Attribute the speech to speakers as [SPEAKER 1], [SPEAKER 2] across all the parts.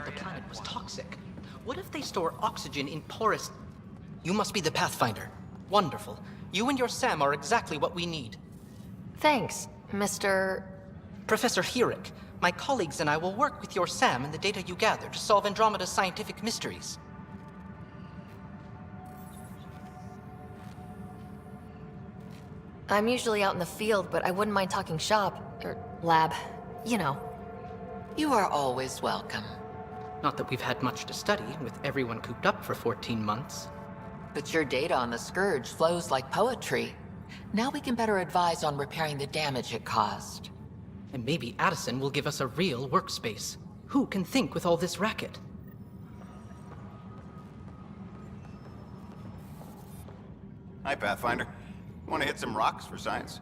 [SPEAKER 1] the planet was toxic. What if they store oxygen in porous... You must be the Pathfinder. Wonderful. You and your Sam are exactly what we need.
[SPEAKER 2] Thanks, Mr...
[SPEAKER 1] Professor Herrick, my colleagues and I will work with your Sam and the data you gather to solve Andromeda's scientific mysteries.
[SPEAKER 2] I'm usually out in the field, but I wouldn't mind talking shop, or lab, you know.
[SPEAKER 3] You are always welcome.
[SPEAKER 1] Not that we've had much to study, with everyone cooped up for 14 months.
[SPEAKER 3] But your data on the Scourge flows like poetry. Now we can better advise on repairing the damage it caused.
[SPEAKER 1] And maybe Addison will give us a real workspace. Who can think with all this racket?
[SPEAKER 4] Hi, Pathfinder. Want to hit some rocks for science?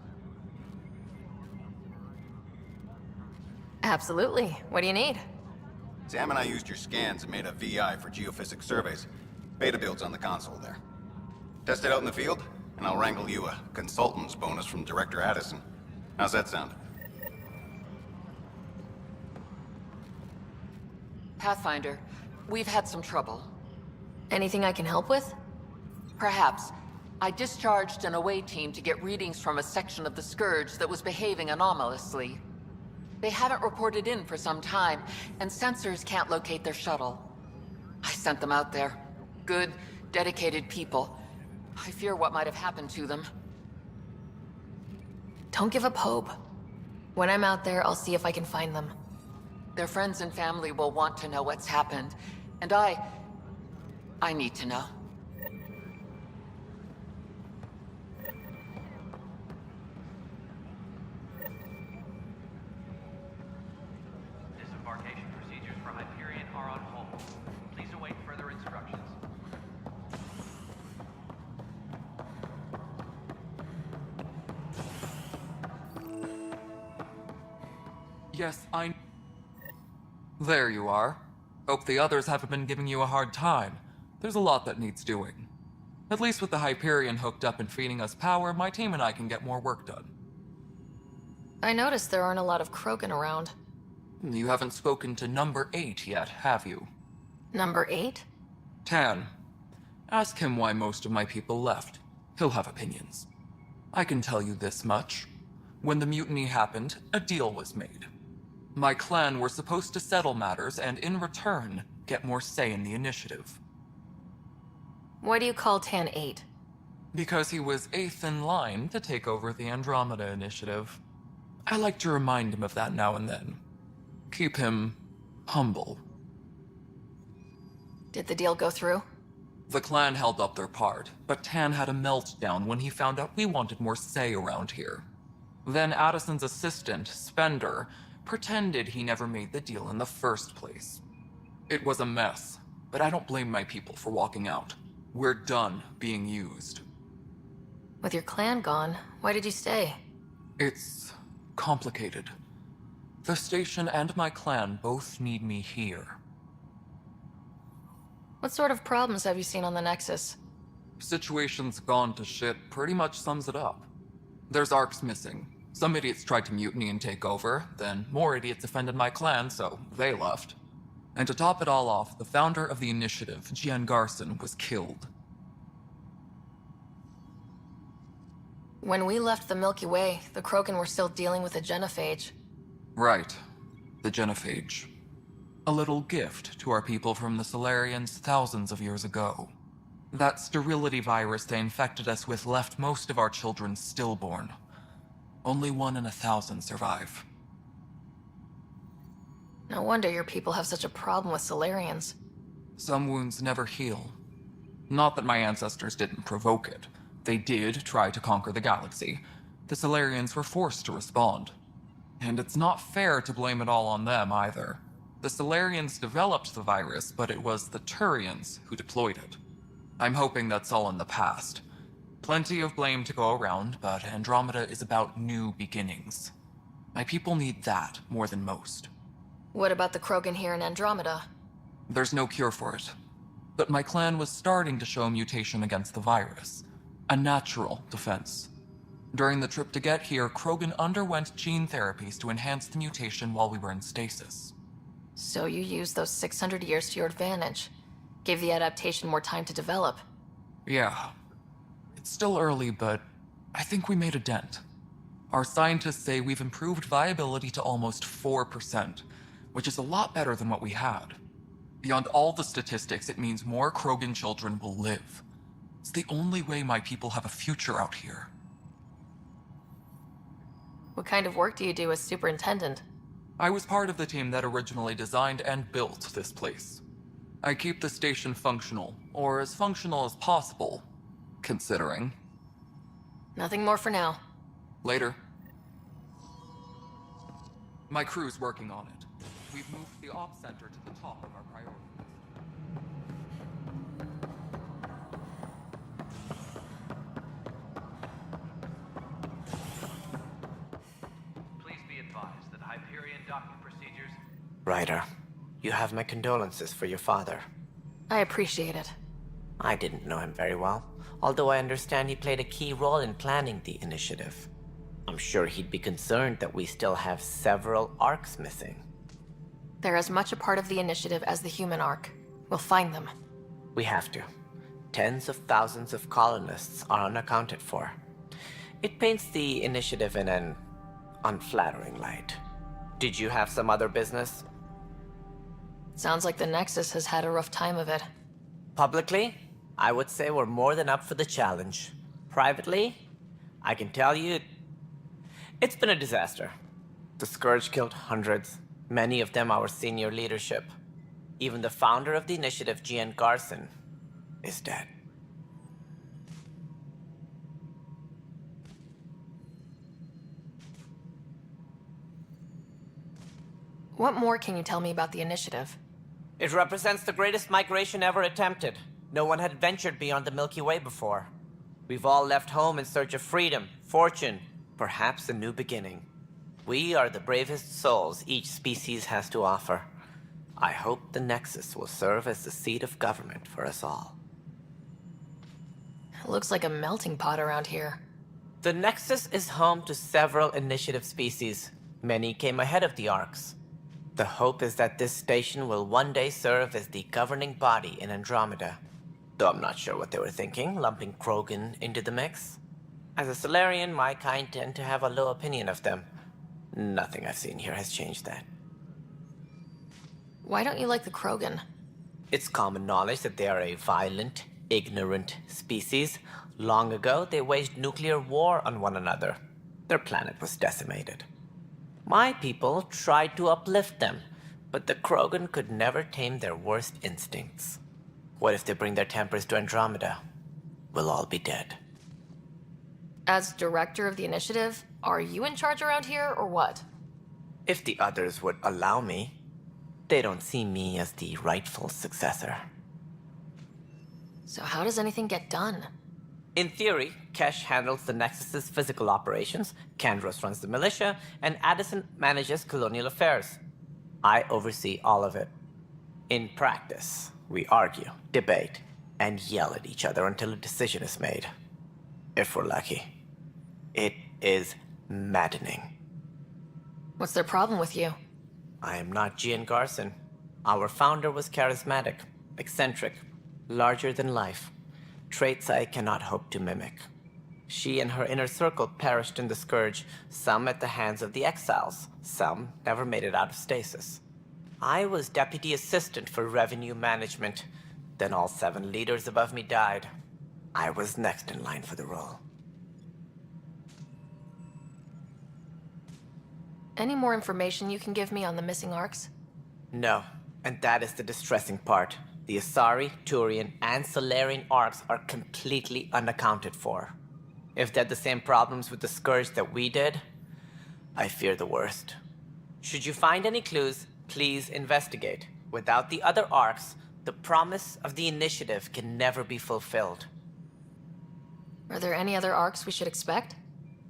[SPEAKER 2] Absolutely. What do you need?
[SPEAKER 4] Sam and I used your scans and made a VI for geophysics surveys. Beta builds on the console there. Test it out in the field, and I'll wrangle you a consultant's bonus from Director Addison. How's that sound?
[SPEAKER 3] Pathfinder, we've had some trouble.
[SPEAKER 2] Anything I can help with?
[SPEAKER 3] Perhaps. I discharged an away team to get readings from a section of the Scourge that was behaving anomalously. They haven't reported in for some time, and sensors can't locate their shuttle. I sent them out there. Good, dedicated people. I fear what might have happened to them.
[SPEAKER 2] Don't give up hope. When I'm out there, I'll see if I can find them.
[SPEAKER 3] Their friends and family will want to know what's happened, and I need to know.
[SPEAKER 5] Disembarkation procedures for Hyperion are on hold. Please await further instructions.
[SPEAKER 6] Yes, There you are. Hope the others haven't been giving you a hard time. There's a lot that needs doing. At least with the Hyperion hooked up and feeding us power, my team and I can get more work done.
[SPEAKER 2] I noticed there aren't a lot of Krogan around.
[SPEAKER 6] You haven't spoken to number 8 yet, have you?
[SPEAKER 2] Number 8?
[SPEAKER 6] Tan. Ask him why most of my people left. He'll have opinions. I can tell you this much. When the mutiny happened, a deal was made. My clan were supposed to settle matters and, in return, get more say in the initiative.
[SPEAKER 2] Why do you call Tan 8?
[SPEAKER 6] Because he was 8th in line to take over the Andromeda initiative. I like to remind him of that now and then. Keep him humble.
[SPEAKER 2] Did the deal go through?
[SPEAKER 6] The clan held up their part, but Tan had a meltdown when he found out we wanted more say around here. Then Addison's assistant, Spender, pretended he never made the deal in the first place. It was a mess, but I don't blame my people for walking out. We're done being used.
[SPEAKER 2] With your clan gone, why did you stay?
[SPEAKER 6] It's complicated. The station and my clan both need me here.
[SPEAKER 2] What sort of problems have you seen on the Nexus?
[SPEAKER 6] Situation's gone to shit pretty much sums it up. There's arcs missing. Some idiots tried to mutiny and take over, then more idiots offended my clan, so they left. And to top it all off, the founder of the initiative, Gian Garson, was killed.
[SPEAKER 2] When we left the Milky Way, the Krogan were still dealing with the genophage.
[SPEAKER 6] Right. The genophage. A little gift to our people from the Solarians thousands of years ago. That sterility virus they infected us with left most of our children stillborn. Only 1 in 1,000 survive.
[SPEAKER 2] No wonder your people have such a problem with Solarians.
[SPEAKER 6] Some wounds never heal. Not that my ancestors didn't provoke it. They did try to conquer the galaxy. The Solarians were forced to respond. And it's not fair to blame it all on them either. The Solarians developed the virus, but it was the Turians who deployed it. I'm hoping that's all in the past. Plenty of blame to go around, but Andromeda is about new beginnings. My people need that more than most.
[SPEAKER 2] What about the Krogan here in Andromeda?
[SPEAKER 6] There's no cure for it. But my clan was starting to show mutation against the virus. A natural defense. During the trip to get here, Krogan underwent gene therapies to enhance the mutation while we were in stasis.
[SPEAKER 2] So you used those 600 years to your advantage. Gave the adaptation more time to develop.
[SPEAKER 6] Yeah. It's still early, but I think we made a dent. Our scientists say we've improved viability to almost 4%, which is a lot better than what we had. Beyond all the statistics, it means more Krogan children will live. It's the only way my people have a future out here.
[SPEAKER 2] What kind of work do you do as superintendent?
[SPEAKER 6] I was part of the team that originally designed and built this place. I keep the station functional, or as functional as possible, considering.
[SPEAKER 2] Nothing more for now.
[SPEAKER 6] Later. My crew's working on it. We've moved the ops center to the top of our priority list.
[SPEAKER 5] Please be advised that Hyperion docking procedures...
[SPEAKER 7] Ryder, you have my condolences for your father.
[SPEAKER 2] I appreciate it.
[SPEAKER 7] I didn't know him very well, although I understand he played a key role in planning the initiative. I'm sure he'd be concerned that we still have several arcs missing.
[SPEAKER 2] They're as much a part of the initiative as the human arc. We'll find them.
[SPEAKER 7] We have to. Tens of thousands of colonists are unaccounted for. It paints the initiative in an unflattering light. Did you have some other business?
[SPEAKER 2] Sounds like the Nexus has had a rough time of it.
[SPEAKER 7] Publicly, I would say we're more than up for the challenge. Privately, I can tell you, it's been a disaster. The Scourge killed hundreds, many of them our senior leadership. Even the founder of the initiative, Gian Garson, is dead.
[SPEAKER 2] What more can you tell me about the initiative?
[SPEAKER 7] It represents the greatest migration ever attempted. No one had ventured beyond the Milky Way before. We've all left home in search of freedom, fortune, perhaps a new beginning. We are the bravest souls each species has to offer. I hope the Nexus will serve as the seat of government for us all.
[SPEAKER 2] It looks like a melting pot around here.
[SPEAKER 7] The Nexus is home to several initiative species. Many came ahead of the Arcs. The hope is that this station will one day serve as the governing body in Andromeda. Though I'm not sure what they were thinking, lumping Krogan into the mix. As a Solarian, my kind tend to have a low opinion of them. Nothing I've seen here has changed that.
[SPEAKER 2] Why don't you like the Krogan?
[SPEAKER 7] It's common knowledge that they are a violent, ignorant species. Long ago, they waged nuclear war on one another. Their planet was decimated. My people tried to uplift them, but the Krogan could never tame their worst instincts. What if they bring their tempers to Andromeda? We'll all be dead.
[SPEAKER 2] As director of the initiative, are you in charge around here, or what?
[SPEAKER 7] If the others would allow me, they don't see me as the rightful successor.
[SPEAKER 2] So how does anything get done?
[SPEAKER 7] In theory, Kesh handles the Nexus's physical operations, Kandros runs the militia, and Addison manages colonial affairs. I oversee all of it. In practice, we argue, debate, and yell at each other until a decision is made. If we're lucky. It is maddening.
[SPEAKER 2] What's their problem with you?
[SPEAKER 7] I am not Gian Garson. Our founder was charismatic, eccentric, larger than life. Traits I cannot hope to mimic. She and her inner circle perished in the Scourge, some at the hands of the Exiles, some never made it out of stasis. I was deputy assistant for revenue management. Then all 7 leaders above me died. I was next in line for the role.
[SPEAKER 2] Any more information you can give me on the missing arcs?
[SPEAKER 7] No, and that is the distressing part. The Asari, Turian, and Solarian arcs are completely unaccounted for. If they had the same problems with the Scourge that we did, I fear the worst. Should you find any clues, please investigate. Without the other arcs, the promise of the initiative can never be fulfilled.
[SPEAKER 2] Are there any other arcs we should expect?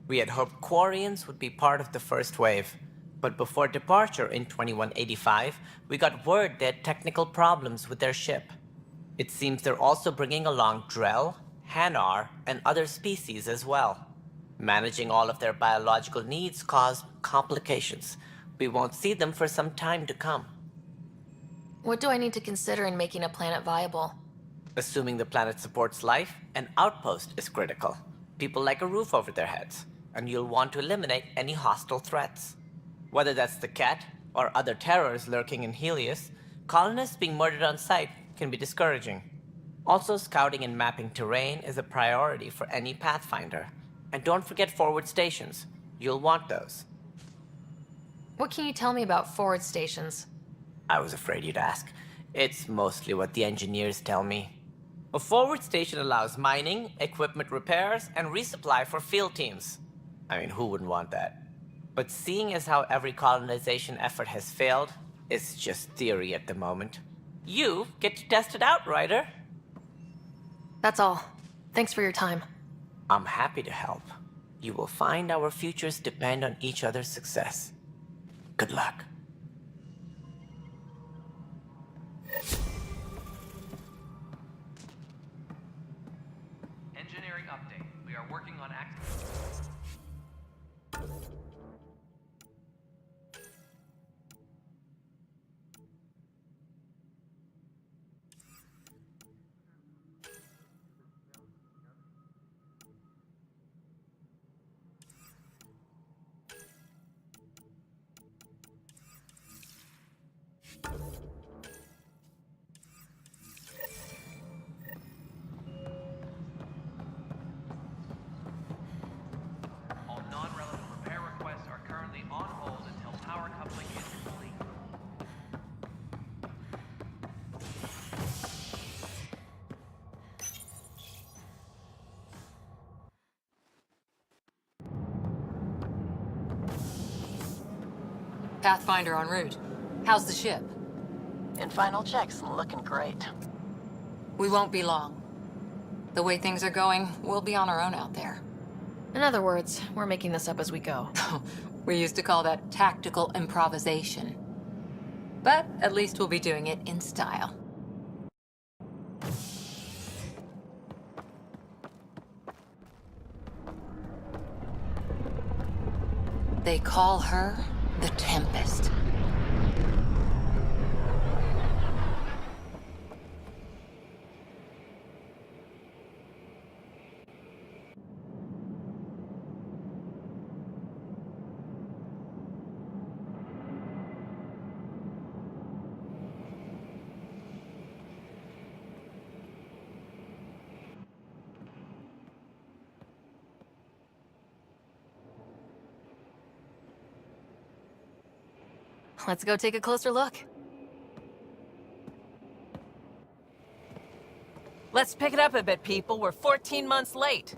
[SPEAKER 7] We had hoped Quarians would be part of the first wave, but before departure in 2185, we got word they had technical problems with their ship. It seems they're also bringing along Drell, Hanar, and other species as well. Managing all of their biological needs caused complications. We won't see them for some time to come.
[SPEAKER 2] What do I need to consider in making a planet viable?
[SPEAKER 7] Assuming the planet supports life, an outpost is critical. People like a roof over their heads, and you'll want to eliminate any hostile threats. Whether that's the cat or other terrors lurking in Helios, colonists being murdered on sight can be discouraging. Also, scouting and mapping terrain is a priority for any Pathfinder. And don't forget forward stations. You'll want those.
[SPEAKER 2] What can you tell me about forward stations?
[SPEAKER 7] I was afraid you'd ask. It's mostly what the engineers tell me. A forward station allows mining, equipment repairs, and resupply for field teams. I mean, who wouldn't want that? But seeing as how every colonization effort has failed, it's just theory at the moment. You get to test it out, Ryder.
[SPEAKER 2] That's all. Thanks for your time.
[SPEAKER 7] I'm happy to help. You will find our futures depend on each other's success. Good luck.
[SPEAKER 5] Engineering update. We are working on all non-relevant repair requests are currently on hold until power coupling is complete.
[SPEAKER 3] Pathfinder en route. How's the ship?
[SPEAKER 8] In final checks, looking great.
[SPEAKER 3] We won't be long. The way things are going, we'll be on our own out there.
[SPEAKER 2] In other words, we're making this up as we go.
[SPEAKER 3] We used to call that tactical improvisation. But at least we'll be doing it in style. They call her the Tempest.
[SPEAKER 2] Let's go take a closer look.
[SPEAKER 8] Let's pick it up a bit, people. We're 14 months late.